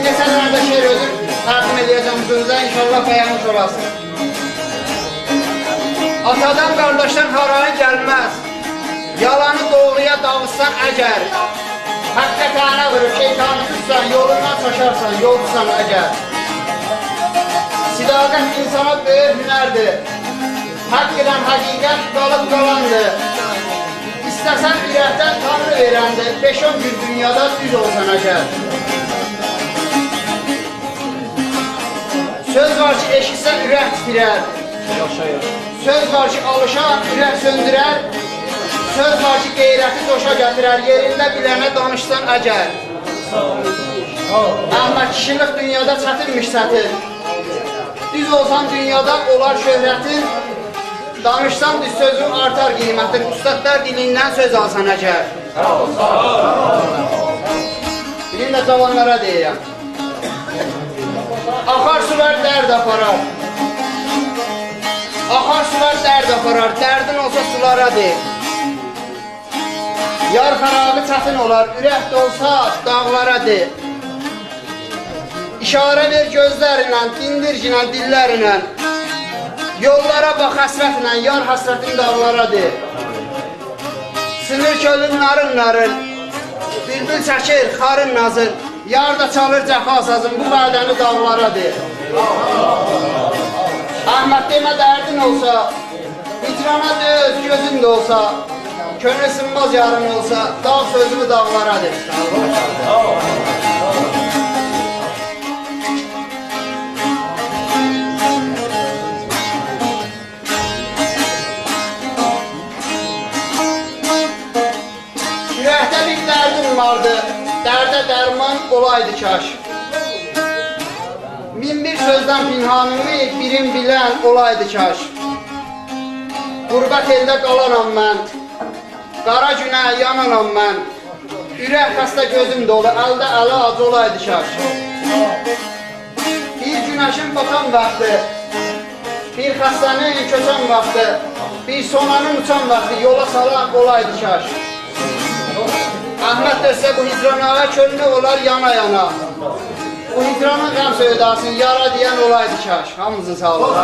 Geçenlerde şeir özüm takdim edeceğim sözler, inşallah beğenmiş olasın. Atadan kardeşten harayı gelmez. Yalanı doğruya davuşsan əgər. Hakikatana vurur, şeytanı tutsan, yolundan taşarsan, yolcusan əgər. Sidaqət insana böyük hünərdir. Hak edən hakikat qalıp qalandır. İstəsən ürəkdən tanrı verəndir. 5-10 gün dünyada düz olsan əgər. Söz var ki, eşitsən ürək titrər. Söz var ki, alışan ürək söndürər. Söz var ki, qeyrəti doşa gətirər. Yerində bilənə danışsan əgər. Amma kişilik dünyada çətinmiş çətin. Düz olsan dünyada olar şöhrətin. Danışsan düz sözün artar qiymətin. Ustadlar dilindən söz alsan əgər. Bilim də cavanlara deyirəm. Akar sular dərd aparar. Akar sular dərd aparar. Dərdin olsa sulara deyil. Yar xərabı çətin olar. Ürək dolsa dağlara deyil. İşarə ver gözlərinlə, dindircinlə, dillərinlə. Yollara bax həsrətlə, yar həsrətin dağlara deyil. Sınır kölün narın narın. Bülbül çəkir, xarın nazır. Yar da çalır cəfa sazın, bu bədəni dağlara deyil. Əhməd demə dərdin olsa, hicrana döz gözün də olsa, könül sınmaz yarın olsa, dağ sözümü dağlara deyil. Ürəkdə bir dərdim vardı. Dərdə dərman olaydı kaş. Min bir sözdən pinhanımı birim bilən olaydı kaş. Qurbət eldə qalanam mən. Qara günə yananam mən. Ürək xəstə gözüm dolu, əldə ələ acı olaydı kaş. Bir günəşin batan vaxtı, bir xəstənin köçən vaxtı, bir sonanın uçan vaxtı yola salan olaydı kaş. Əhməd dörsə bu hicrana könlü olar yana yana. Bu hicranın qəm söydasın, yara deyən olaydı kaş. Hamımızın sağ olun.